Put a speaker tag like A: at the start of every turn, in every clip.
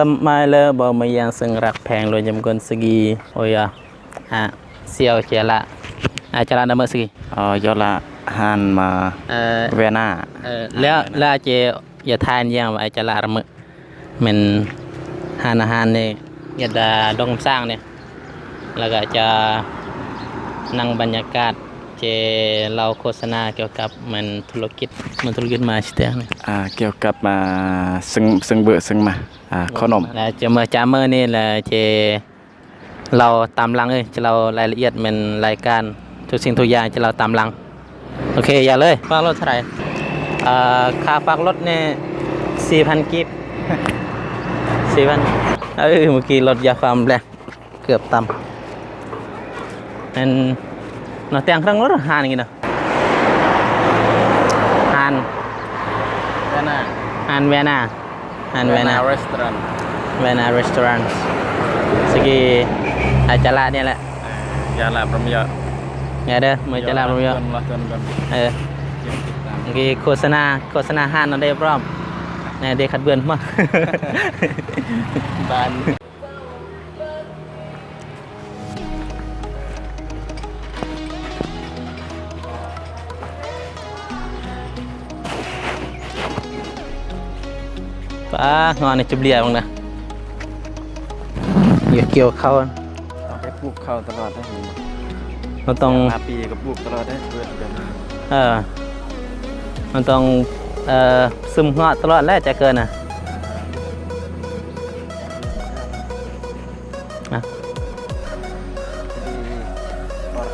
A: mai le bawa mayang sengrak peng lo jam kon segi oh ya siao cela cela nama segi
B: do là han mà Vienna
A: แล้วเจอย่าทานยังไอจะลารมึมันหานอาหารเนี่ยอย่าดาดงสร้างเนี่ยแล้วก็จะนั่งบรรยากาศเจเราโฆษณาเกี่ยวกับมันธุรกิจมาสเตอร์เนี่ย
B: เกี่ยวกับซึ่งเบอร์ซึ่งมาขนม
A: แล้วจะมาจามเมอร์นี่แหละเจเราตามหลังจะเรารายละเอียดมันรายการทุกสิ่งทุกอย่างจะเราตามหลังโอเคอย่าเลยฝากรถเท่าไหร่ค่าฝากรถเนี่ย4,000 กิบ4,000เมื่อกี้รถยาฟาร์มแหละเกือบต่ำนั่นเราแต่งเครื่องรถหานอย่างงี้นะหานเวียนา
B: รีสอร์ท
A: เวียนารีสอร์ทสกีอาจจะละเนี่ยแหละ
B: ยาลาพรหมยอด
A: ไงเด้อเมื่อจะละรู้เยอะเมื่อกี้โฆษณาหานเราได้พร้อมเนี่ยเด็กขัดเบือนมาบานป้างอนในจุบเลียบ้างนะอย่าเกี่ยวเข้า
B: ไปปลูกข้าวตลอดได้
A: มันต้อง
B: ปีกับปลูกตลอดได้เพื่อนกัน
A: มันต้องซึมเงาะตลอดแล้วจะเกิน
B: เ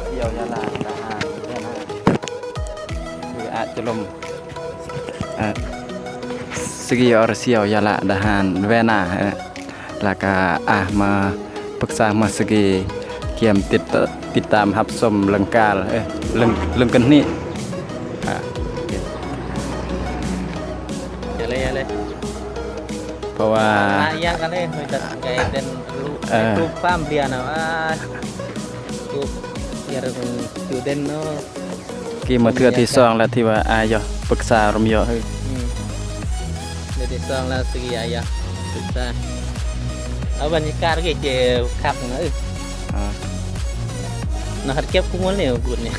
B: ที่ยวยาลาคืออาจจะลมสกีออร์เซียวยาลาดาหานเวน่าแล้วก็มาปรึกษามาสกีเกี่ยมติดตามรับชมเรื่องการเรื่องกันนี่
A: อย่าเลย
B: เพราะว่า
A: ยังกันเลยมันจะไงเป็นรูปฟ้ามเบียร์นะรูปเบียร์เป็นจูเด่นเนาะ
B: กี่มาเทือที่2แล้วที่ว่าอยปรึกษารมยอ
A: เดี๋ยวที่2แล้วสกีปรึกษาเอาบรรยากาศก็เจ๋อขับนะหัดเก็บกุ้งวันเลยกุดเนี่ย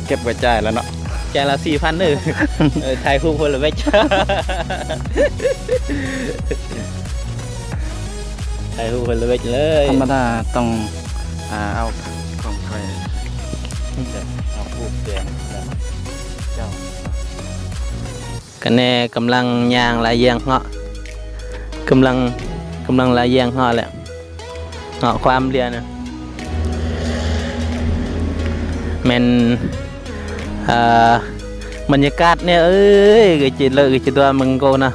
B: เก็บไว้จ่ายแล้วเนาะ
A: จ่ายละ4,000เลยถ่ายรูปคนละเวชถ่ายรูปคนละเวชเลย
B: ธรรมดาต้องเอาของใครเอาปลูกแดงเจ้า
A: กันแน่กำลังย่างลายแยงเงาะกำลังลายแยงเงาะแหละเงาะความเรียนนะมันบรรยากาศเนี่ยcái chị lợi cái chị đoan mừng cô nè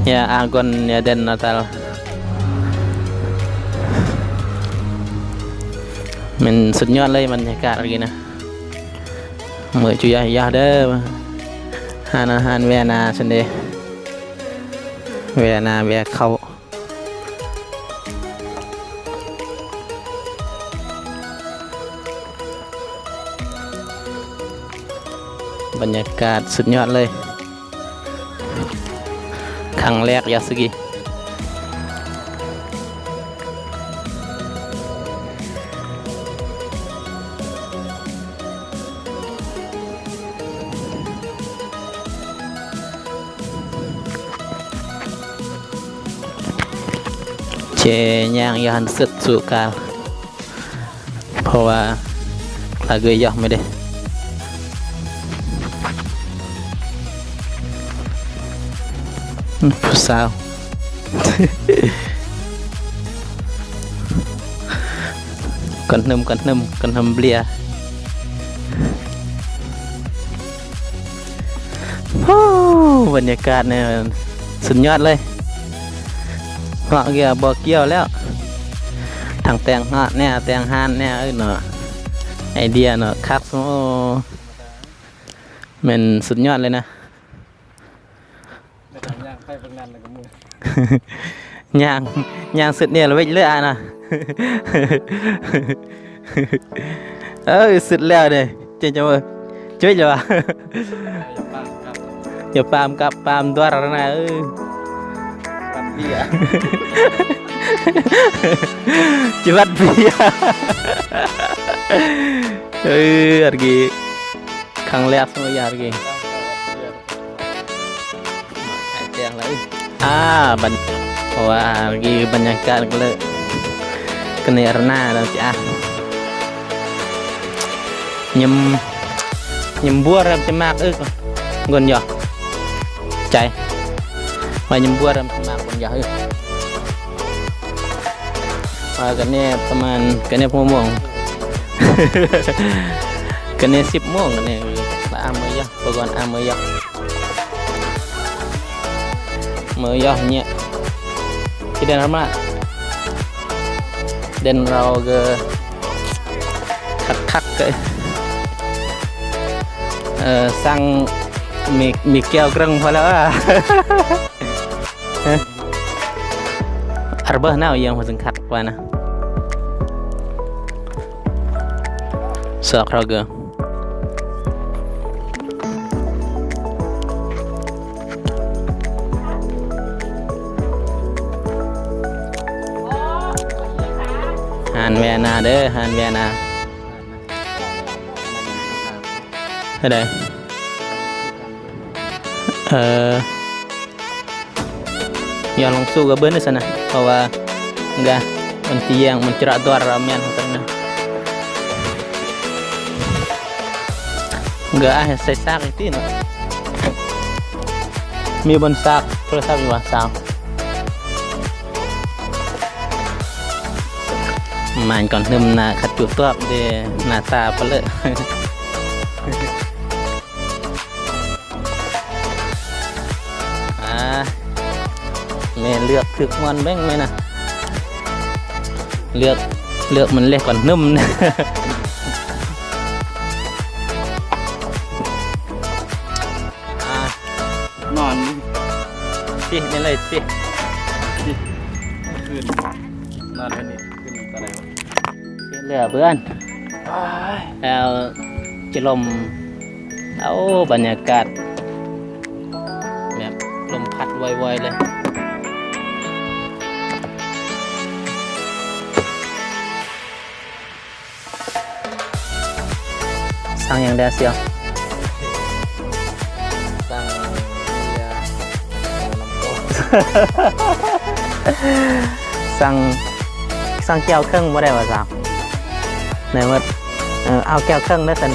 A: nhà con nhà đền nó ta mìnhสุดยอดเลยบรรยากาศอะไรนะเมื่อจุยยาเด้อหานอาหารเวียนาสันเดย์เวียนาเวียเขาบรรยากาศสุดยอดเลยครั้งแรกยาสกิเชย่างยันสุดสุกาลเพราะว่าถ้าเกยยอกไม่ได้ผู้สาวกันนมเบียร์บรรยากาศเนี่ยสุดยอดเลยเงาะเกี่ยวบ่เกี่ยวแล้วทางแตงเงาะเนี่ยแตงฮานเนี่ยเนาะไอเดียเนาะคักโอ้มันสุดยอดเลยนะย่างสุดเนี่ยเราไปเลือกนะสุดแล้วเลยเจ๊จะมาช่วยจะว่าอย่าปามกับปามตัวเรานะ
B: เบียร์
A: จิวัดเบียร์hargi ครั้งแรกsemua ya hargi หายเตียงเลยเพราะว่าhargi บรรยากาศก็เลยkenerna dan si nyembur ram cemak ngon yoใจว่าnyembur ram cemak ngon yoกันเนี่ยประมาณกันเนี่ยโมง กันเนี่ย10 โมงกันเนี่ยละมือยปกติมือยเนี่ยที่เดินมาเดินเราก็คักเลยสั่งมีแก้วกรึงพอแล้วarbah nào yang masih khắc qua nè sọc raga Han Vienna đế Han Vienna ở đây yang langsung ke bener sana bahwa enggak nanti yang mencerak tuar ramen ternyata enggak saya sak itu no mi bon sak terus apa bang sak main còn nêm na khát chuột tuap de nata pale แม่เลือกถึกมันแบ่งไหมนะเลือกมันเล็กก่อนนุ่มนะ
B: นอน
A: สินี่เลยสิ
B: คืนนอนนี่คืนตอนไหนวะ
A: เหลือเพื่อนแล้วจะลมเอาบรรยากาศแบบลมพัดไวๆเลยsang yang dasar
B: sang dia
A: sang keo khưngบ่ได้ว่าsao này mà ao keo khưng đó tình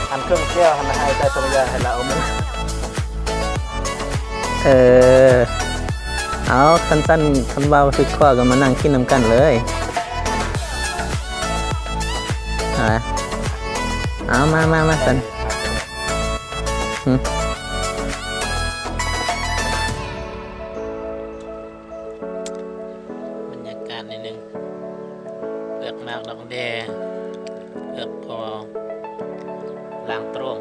B: หันเครื่องแก้วหันให้ใจตัวใหญ่ให้เราเอามือ
A: เอาสั้นๆคันเบาสึกข้อกันมานั่งกินน้ำกันเลยเอามาสันบรรยากาศนิดนึงเลือกมากดอกแดเลือกพอล้างตรง